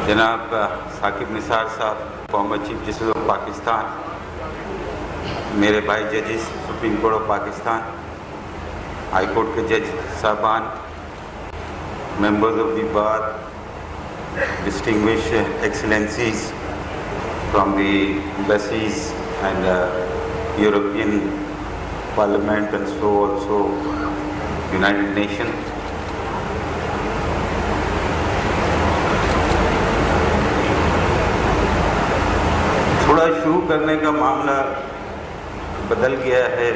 جناب ثاقب نثار صاحب، former chief justice of Pakistan, میرے بھائی ججز supreme court of Pakistan, high court کے جج صاحبان، members of the bar, distinguished excellencies from the embassies and European parliament and so also United Nation. تھوڑا شروع کرنے کا معاملہ بدل گیا ہے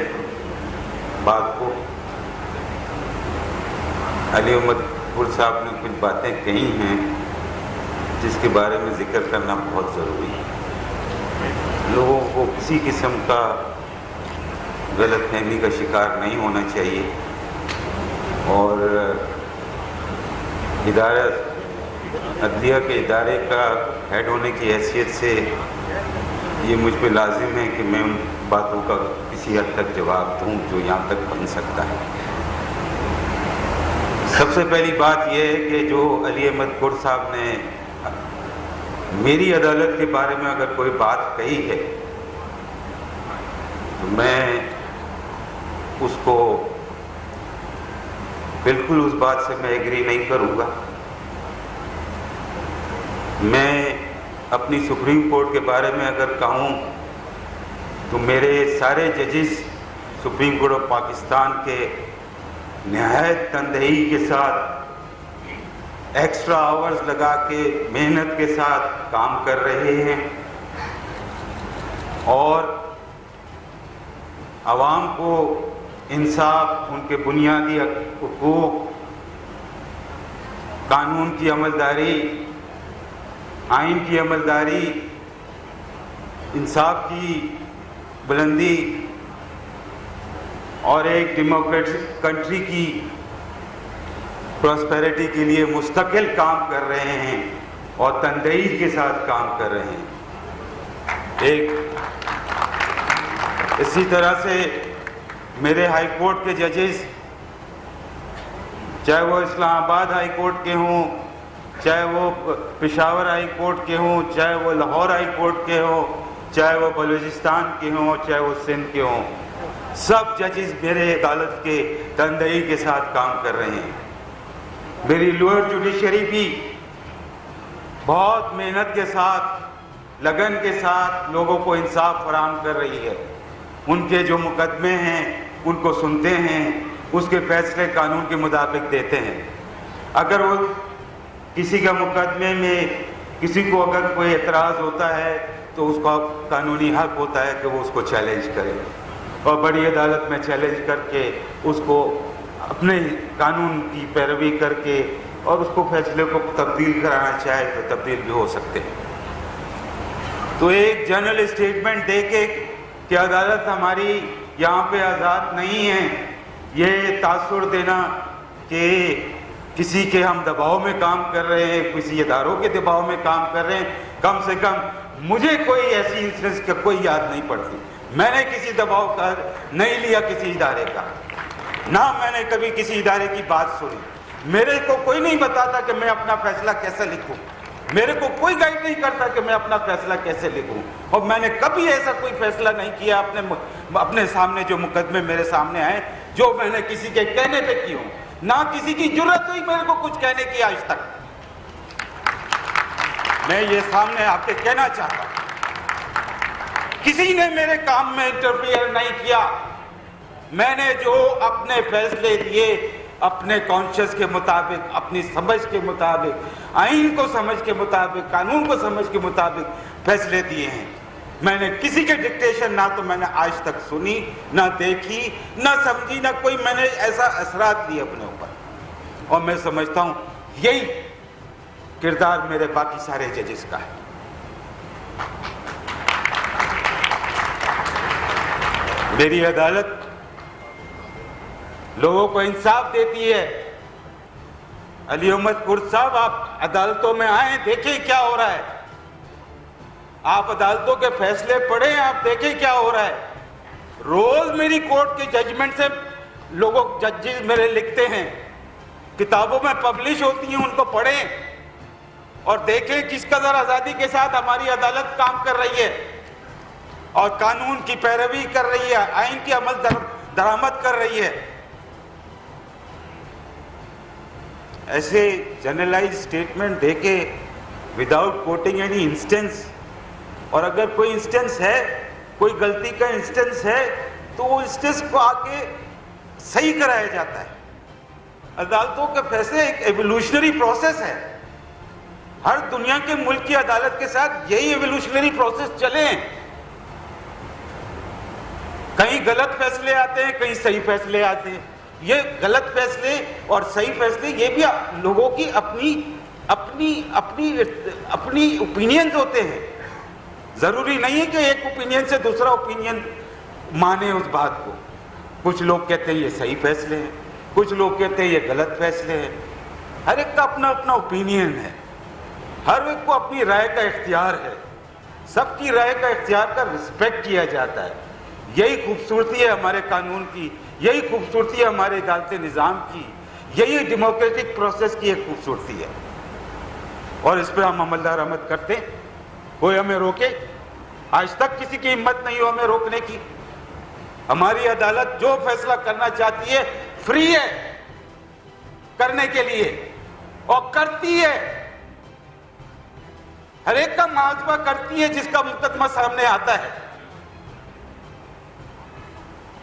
بات کو. علی احمد پور صاحب نے کچھ باتیں کہی ہیں جس کے بارے میں ذکر کرنا بہت ضروری ہے. لوگوں کو کسی قسم کا غلط فہمی کا شکار نہیں ہونا چاہیے، اور ادارہ عدلیہ کے ادارے کا ہیڈ ہونے کی حیثیت سے یہ مجھ پہ لازم ہے کہ میں ان باتوں کا کسی حد تک جواب دوں جو یہاں تک بن سکتا ہے. سب سے پہلی بات یہ ہے کہ جو علی احمد پور صاحب نے میری عدالت کے بارے میں اگر کوئی بات کہی ہے تو میں اس کو بالکل اس بات سے میں ایگری نہیں کروں گا. میں اپنی سپریم کورٹ کے بارے میں اگر کہوں تو میرے سارے ججز سپریم کورٹ آف پاکستان کے نہایت تندہی کے ساتھ ایکسٹرا آورز لگا کے محنت کے ساتھ کام کر رہے ہیں، اور عوام کو انصاف، ان کے بنیادی حقوق، قانون کی عملداری، آئین کی عملداری، انصاف کی بلندی اور ایک ڈیموکریٹک کنٹری کی پراسپیرٹی کے لیے مستقل کام کر رہے ہیں اور تندہی کے ساتھ کام کر رہے ہیں. اسی طرح سے میرے ہائی کورٹ کے ججز، چاہے وہ اسلام آباد ہائی کورٹ کے ہوں، چاہے وہ پشاور ہائی کورٹ کے ہوں، چاہے وہ لاہور ہائی کورٹ کے ہوں، چاہے وہ بلوچستان کے ہوں، چاہے وہ سندھ کے ہوں، سب ججز میرے عدالت کے تندہی کے ساتھ کام کر رہے ہیں. میری لوئر جوڈیشری بھی بہت محنت کے ساتھ، لگن کے ساتھ لوگوں کو انصاف فراہم کر رہی ہے. ان کے جو مقدمے ہیں ان کو سنتے ہیں، اس کے فیصلے قانون کے مطابق دیتے ہیں. اگر وہ کسی کا مقدمے میں کسی کو اگر کوئی اعتراض ہوتا ہے تو اس کا قانونی حق ہوتا ہے کہ وہ اس کو چیلنج کرے، اور بڑی عدالت میں چیلنج کر کے اس کو اپنے قانون کی پیروی کر کے اور اس کو فیصلے کو تبدیل کرانا چاہے تو تبدیل بھی ہو سکتے ہیں. تو ایک جنرل اسٹیٹمنٹ دے کے کہ عدالت ہماری یہاں پہ آزاد نہیں ہے، یہ تاثر دینا کہ کسی کے ہم دباؤ میں کام کر رہے ہیں، کسی اداروں کے دباؤ میں کام کر رہے ہیں، کم سے کم مجھے کوئی ایسی انسٹنس کا کوئی یاد نہیں پڑتی. میں نے کسی دباؤ کا نہیں لیا کسی ادارے کا، نہ میں نے کبھی کسی ادارے کی بات سنی. میرے کو کوئی نہیں بتاتا کہ میں اپنا فیصلہ کیسے لکھوں، میرے کو کوئی گائیڈ نہیں کرتا کہ میں اپنا فیصلہ کیسے لکھوں، اور میں نے کبھی ایسا کوئی فیصلہ نہیں کیا اپنے سامنے جو مقدمے میرے سامنے آئے جو میں نے کسی کے کہنے پہ کی ہوں. نہ کسی کی جرت ہوئی میرے کو کچھ کہنے کی آج تک. میں یہ سامنے آپ کے کہنا چاہتا ہوں، کسی نے میرے کام میں انٹرفیئر نہیں کیا. میں نے جو اپنے فیصلے دیے اپنے کانشس کے مطابق، اپنی سمجھ کے مطابق، آئین کو سمجھ کے مطابق، قانون کو سمجھ کے مطابق فیصلے دیے ہیں. میں نے کسی کے ڈکٹیشن نہ تو میں نے آج تک سنی، نہ دیکھی، نہ سمجھی، نہ کوئی میں نے ایسا اثرات دیے اپنے اوپر. اور میں سمجھتا ہوں یہی کردار میرے باقی سارے ججز کا ہے. میری عدالت لوگوں کو انصاف دیتی ہے. علی احمد پور صاحب، آپ عدالتوں میں آئیں، دیکھیں کیا ہو رہا ہے. آپ عدالتوں کے فیصلے پڑھیں، آپ دیکھیں کیا ہو رہا ہے. روز میری کورٹ کے ججمنٹ سے لوگوں ججز میرے لکھتے ہیں، کتابوں میں پبلش ہوتی ہیں، ان کو پڑھیں. اور دیکھیں کس قدر آزادی کے ساتھ ہماری عدالت کام کر رہی ہے اور قانون کی پیروی کر رہی ہے، آئین کی عمل درآمد کر رہی ہے۔ ایسے جنرلائز اسٹیٹمنٹ دے کے وداؤٹ کوٹنگ اینی انسٹنس، اور اگر کوئی انسٹنس ہے، کوئی غلطی کا انسٹنس ہے تو وہ انسٹنس کو آ کے صحیح کرایا جاتا ہے۔ عدالتوں کے فیصلے ایک ایوولوشنری پروسیس ہے، ہر دنیا کے ملک کی عدالت کے ساتھ یہی ایوولوشنری پروسیس چلے ہیں۔ کہیں غلط فیصلے آتے ہیں، کہیں صحیح فیصلے آتے ہیں۔ یہ غلط فیصلے اور صحیح فیصلے یہ بھی لوگوں کی اپنی اوپینینز ہوتے ہیں۔ ضروری نہیں ہے کہ ایک اوپینین سے دوسرا اوپینین مانے اس بات کو۔ کچھ لوگ کہتے ہیں یہ صحیح فیصلے ہیں، کچھ لوگ کہتے ہیں یہ غلط فیصلے ہیں۔ ہر ایک کا اپنا اپنا اوپینین ہے، ہر ایک کو اپنی رائے کا اختیار ہے، سب کی رائے کا اختیار کا رسپیکٹ کیا جاتا ہے۔ یہی خوبصورتی ہے ہمارے قانون کی، یہی خوبصورتی ہے ہمارے عدالتی نظام کی، یہی ڈیموکریٹک پروسیس کی ایک خوبصورتی ہے، اور اس پہ ہم عمل درآمد کرتے ہیں۔ کوئی ہمیں روکے؟ آج تک کسی کی ہمت نہیں ہو ہمیں روکنے کی۔ ہماری عدالت جو فیصلہ کرنا چاہتی ہے فری ہے کرنے کے لیے، اور کرتی ہے، ہر ایک کا محاسبہ کرتی ہے جس کا مقدمہ سامنے آتا ہے۔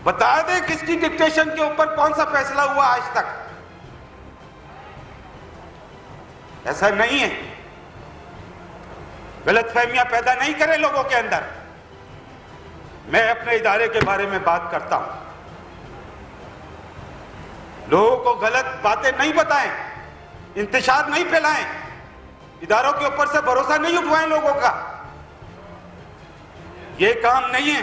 بتا دیں کس کی ڈکٹیشن کے اوپر کون سا فیصلہ ہوا آج تک؟ ایسا نہیں ہے۔ غلط فہمیاں پیدا نہیں کریں لوگوں کے اندر۔ میں اپنے ادارے کے بارے میں بات کرتا ہوں، لوگوں کو غلط باتیں نہیں بتائیں، انتشار نہیں پھیلائیں، اداروں کے اوپر سے بھروسہ نہیں اٹھوائیں لوگوں کا، یہ کام نہیں ہے۔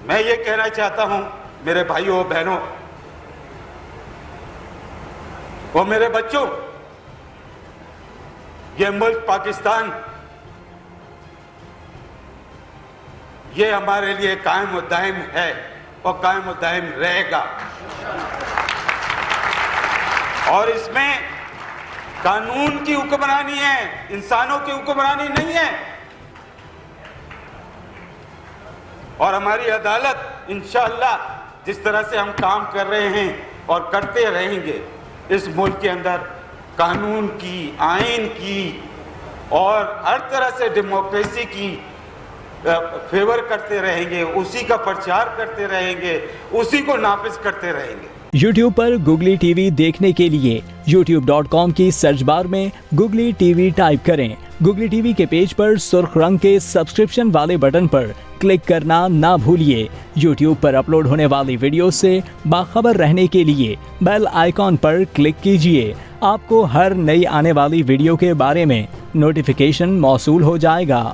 میں یہ کہنا چاہتا ہوں میرے بھائیوں بہنوں اور میرے بچوں، یہ ملک پاکستان یہ ہمارے لیے قائم و دائم ہے اور قائم و دائم رہے گا، اور اس میں قانون کی حکمرانی ہے، انسانوں کی حکمرانی نہیں ہے۔ اور ہماری عدالت انشاءاللہ جس طرح سے ہم کام کر رہے ہیں اور کرتے رہیں گے، اس ملک کے اندر قانون کی، آئین کی اور ہر طرح سے ڈیموکریسی کی فیور کرتے رہیں گے، اسی کا پرچار کرتے رہیں گے، اسی کو نافذ کرتے رہیں گے۔ YouTube پر گوگلی ٹی وی دیکھنے کے لیے youtube.com کی سرچ بار میں گوگلی ٹی وی ٹائپ کریں۔ گوگلی ٹی وی کے پیج پر سرخ رنگ کے سبسکرپشن والے بٹن پر کلک کرنا نہ بھولیے۔ YouTube پر اپلوڈ ہونے والی ویڈیو سے باخبر رہنے کے لیے بیل آئیکن پر کلک کیجیے۔ آپ کو ہر نئی آنے والی ویڈیو کے بارے میں نوٹیفیکیشن موصول ہو جائے گا۔